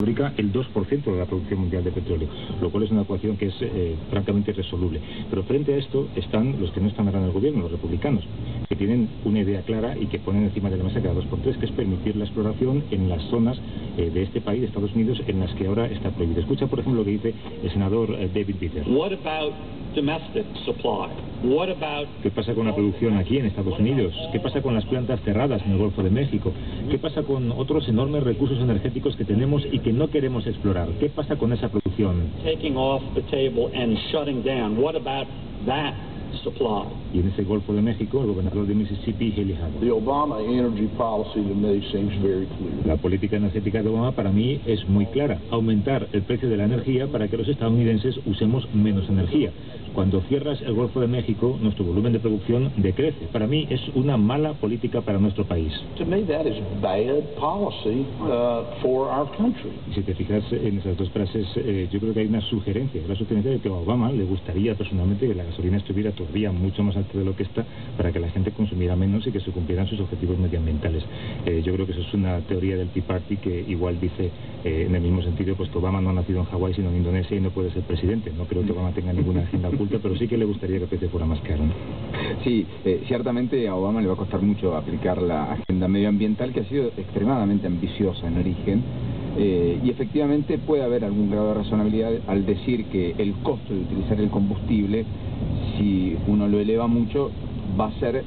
fabrica el 2% de la producción mundial de petróleo, lo cual es una ecuación que es francamente irresoluble. Pero frente a esto están los que no están ahora en el gobierno, los republicanos, que tienen una idea clara y que ponen encima de la mesa cada 2x3, que es permitir la exploración en las zonas de este país, de Estados Unidos, en las que ahora está prohibido. Escucha, por ejemplo, lo que dice el senador David Vitter. ¿Qué pasa con la producción aquí en Estados Unidos? ¿Qué pasa con las plantas cerradas en el Golfo de México? ¿Qué pasa con otros enormes recursos energéticos que tenemos y que no queremos explorar? ¿Qué pasa con esa producción? Y en ese Golfo de México, el gobernador de Mississippi, Haley Hammond. La política energética de Obama para mí es muy clara: aumentar el precio de la energía para que los estadounidenses usemos menos energía. Cuando cierras el Golfo de México, nuestro volumen de producción decrece. Para mí es una mala política para nuestro país. Y si te fijas en esas dos frases, yo creo que hay una sugerencia. La sugerencia de que a Obama le gustaría personalmente que la gasolina estuviera todavía mucho más alta de lo que está, para que la gente consumiera menos y que se cumplieran sus objetivos medioambientales. Yo creo que eso es una teoría del Tea Party que igual dice, en el mismo sentido, pues que Obama no ha nacido en Hawái sino en Indonesia y no puede ser presidente. No creo que Obama tenga ninguna agenda oculta, pero sí que le gustaría que el precio fuera más caro, ¿no? Sí, ciertamente a Obama le va a costar mucho aplicar la agenda medioambiental, que ha sido extremadamente ambiciosa en origen. Y efectivamente puede haber algún grado de razonabilidad al decir que el costo de utilizar el combustible, si uno lo eleva mucho, va a ser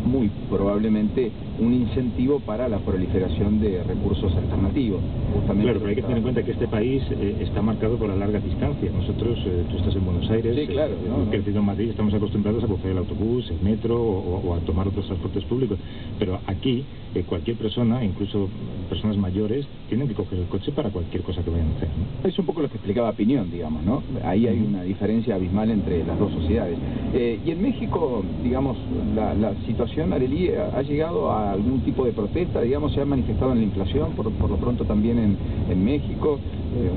muy probablemente un incentivo para la proliferación de recursos alternativos. Justamente claro, pero hay que tener en cuenta que este país está marcado por las largas distancias. Nosotros, tú estás en Buenos Aires, sí, claro, crecido en Madrid, estamos acostumbrados a coger el autobús, el metro o a tomar otros transportes públicos. Pero aquí, cualquier persona, incluso personas mayores, tienen que coger el coche para cualquier cosa que vayan a hacer, ¿no? Es un poco lo que explicaba Piñón, digamos, ¿no? Ahí hay una diferencia abismal entre las dos sociedades. Y en México, digamos, la situación, Arely, ha llegado a algún tipo de protesta, digamos, se ha manifestado en la inflación, por lo pronto también en México,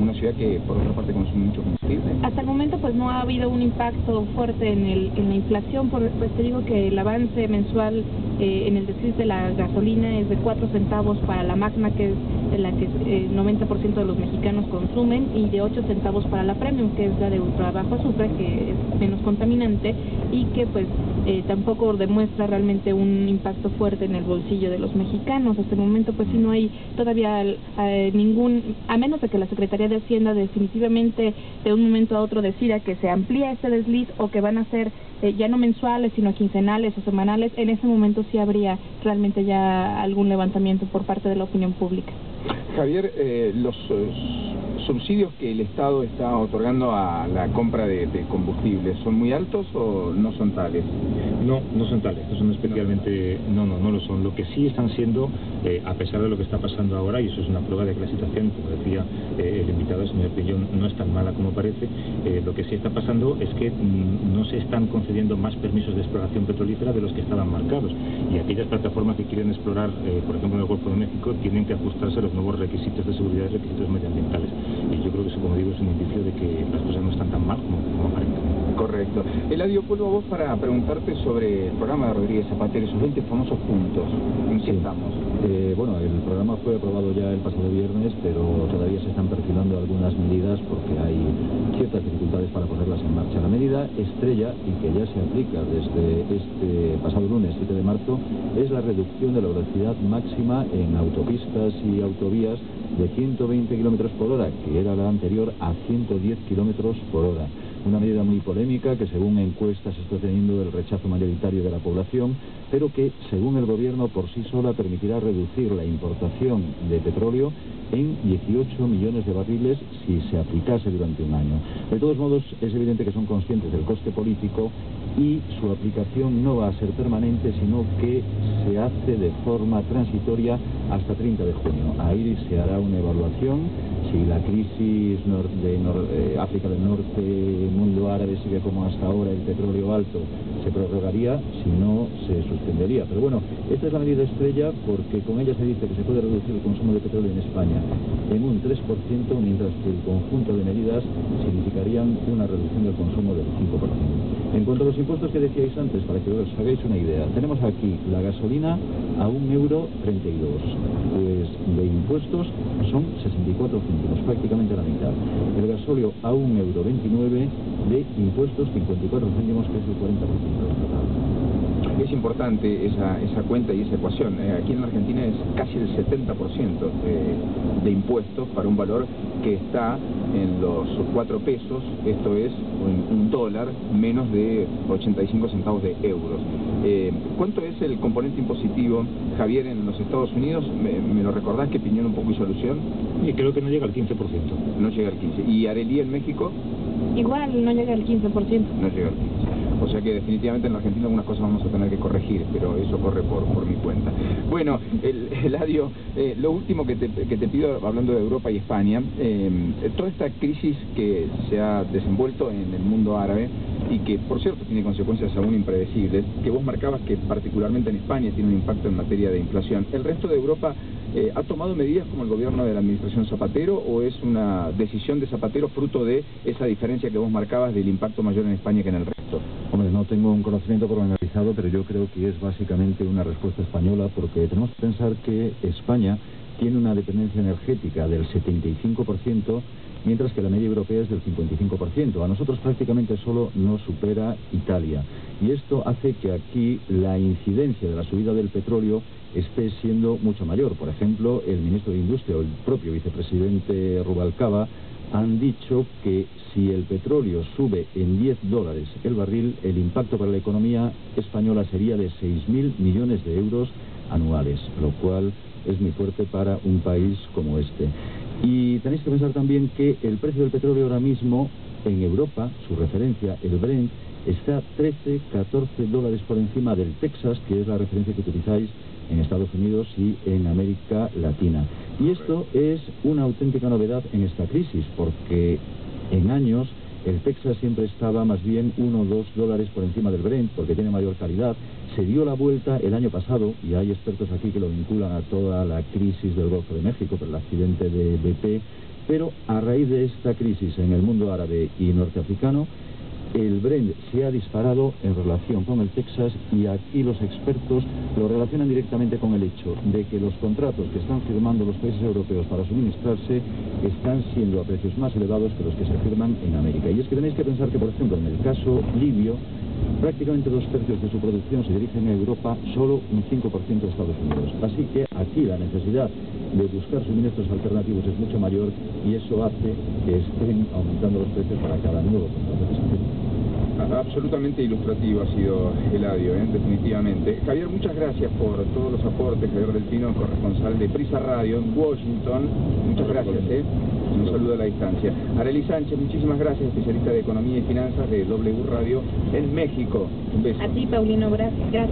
una ciudad que por otra parte consume mucho combustible. Hasta el momento pues no ha habido un impacto fuerte en la inflación, pues te digo que el avance mensual en el decrease de la gasolina es de 4 centavos para la Magna, que es la que el 90% de los mexicanos consumen, y de 8 centavos para la Premium, que es la de ultra bajo azufre, que es menos contaminante y que pues tampoco demuestra realmente un impacto fuerte en el bolsillo de los mexicanos. Hasta el momento pues sí no hay todavía ningún, a menos de que la Secretaría de Hacienda definitivamente de un momento a otro decida que se amplía este desliz o que van a ser ya no mensuales sino quincenales o semanales, en ese momento sí habría realmente ya algún levantamiento por parte de la opinión pública. Javier, los subsidios que el Estado está otorgando a la compra de combustibles, ¿son muy altos o no son tales? No, no son tales, no son especialmente, no lo son. Lo que sí están siendo, a pesar de lo que está pasando ahora, y eso es una prueba de que la situación, como decía el invitado, el señor Pillón, no es tan mala como parece, lo que sí está pasando es que no se están concediendo más permisos de exploración petrolífera de los que estaban marcados, y aquellas plataformas que quieren explorar, por ejemplo en el Golfo de México, tienen que ajustarse a los nuevos requisitos de seguridad y requisitos medioambientales. Y yo creo que eso, como digo, es un indicio de que las cosas no están tan mal como aparentan. Correcto. Eladio, vuelvo a vos para preguntarte sobre el programa de Rodríguez Zapatero, esos 20 famosos puntos. ¿En qué estamos? Bueno, el programa fue aprobado ya el pasado viernes, pero todavía se están perfilando algunas medidas porque hay ciertas dificultades para ponerlas en marcha. La medida estrella, y que ya se aplica desde este pasado lunes 7 de marzo, es la reducción de la velocidad máxima en autopistas y autovías de 120 km por hora, que era la anterior a 110 km por hora. Una medida muy polémica que, según encuestas, está teniendo el rechazo mayoritario de la población, pero que, según el gobierno, por sí sola permitirá reducir la importación de petróleo en 18 millones de barriles si se aplicase durante un año. De todos modos, es evidente que son conscientes del coste político y su aplicación no va a ser permanente, sino que se hace de forma transitoria hasta 30 de junio. Ahí se hará una evaluación. Si la crisis de África del Norte, mundo árabe, sigue como hasta ahora, el petróleo alto, se prorrogaría, si no, se suspendería. Pero bueno, esta es la medida estrella porque con ella se dice que se puede reducir el consumo de petróleo en España en un 3%, mientras que el conjunto de medidas significarían una reducción del consumo del 5%. En cuanto a los impuestos que decíais antes, para que os hagáis una idea, tenemos aquí la gasolina a 1,32 €. Pues de impuestos son 64 céntimos. céntimos, prácticamente la mitad. El gasóleo a 1,29 € de impuestos, 54 céntimos, que es el 40% del total. Es importante esa cuenta y esa ecuación. Aquí en la Argentina es casi el 70% de impuestos para un valor que está en los 4 pesos, esto es un dólar, menos de 85 centavos de euros. ¿Cuánto es el componente impositivo, Javier, en los Estados Unidos? ¿Me lo recordás, que Piñón un poco hizo alusión? Y creo que no llega al 15%. No llega al 15%. ¿Y Arelí en México? Igual, no llega al 15%. No llega al 15%. O sea que definitivamente en la Argentina algunas cosas vamos a tener que corregir, pero eso corre por mi cuenta. Bueno, Eladio, lo último que te pido, hablando de Europa y España, toda esta crisis que se ha desenvuelto en el mundo árabe y que, por cierto, tiene consecuencias aún impredecibles, que vos marcabas que particularmente en España tiene un impacto en materia de inflación. ¿El resto de Europa ha tomado medidas como el gobierno de la administración Zapatero, o es una decisión de Zapatero fruto de esa diferencia que vos marcabas del impacto mayor en España que en el resto? Hombre, no tengo un conocimiento pormenorizado, pero yo creo que es básicamente una respuesta española, porque tenemos que pensar que España tiene una dependencia energética del 75%, mientras que la media europea es del 55%. A nosotros prácticamente solo nos supera Italia. Y esto hace que aquí la incidencia de la subida del petróleo esté siendo mucho mayor. Por ejemplo, el ministro de Industria o el propio vicepresidente Rubalcaba han dicho que si el petróleo sube en $10 el barril, el impacto para la economía española sería de 6.000 millones de euros anuales, lo cual es muy fuerte para un país como este. Y tenéis que pensar también que el precio del petróleo ahora mismo en Europa, su referencia, el Brent, está $13-14 por encima del Texas, que es la referencia que utilizáis en Estados Unidos y en América Latina. Y esto es una auténtica novedad en esta crisis, porque en años el Texas siempre estaba más bien $1 o $2 por encima del Brent, porque tiene mayor calidad. Se dio la vuelta el año pasado, y hay expertos aquí que lo vinculan a toda la crisis del Golfo de México, por el accidente de BP, pero a raíz de esta crisis en el mundo árabe y norteafricano, el Brent se ha disparado en relación con el Texas, y aquí los expertos lo relacionan directamente con el hecho de que los contratos que están firmando los países europeos para suministrarse están siendo a precios más elevados que los que se firman en América. Y es que tenéis que pensar que, por ejemplo, en el caso libio, prácticamente 2/3 de su producción se dirigen a Europa, solo un 5% a Estados Unidos. Así que aquí la necesidad de buscar suministros alternativos es mucho mayor, y eso hace que estén aumentando los precios para cada nuevo contrato que se firma. Absolutamente ilustrativo ha sido Eladio, definitivamente. Javier, muchas gracias por todos los aportes. Javier del Pino, corresponsal de Prisa Radio en Washington. Muchas gracias. Un saludo a la distancia. Arelí Sánchez, muchísimas gracias, especialista de Economía y Finanzas de W Radio en México. Un beso. A ti, Paulino, gracias.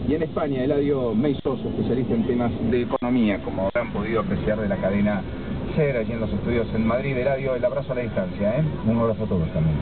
Y en España, Eladio Meizoso, especialista en temas de economía, como habrán podido apreciar de la cadena SER allí en los estudios en Madrid. Eladio, el abrazo a la distancia. Un abrazo a todos también.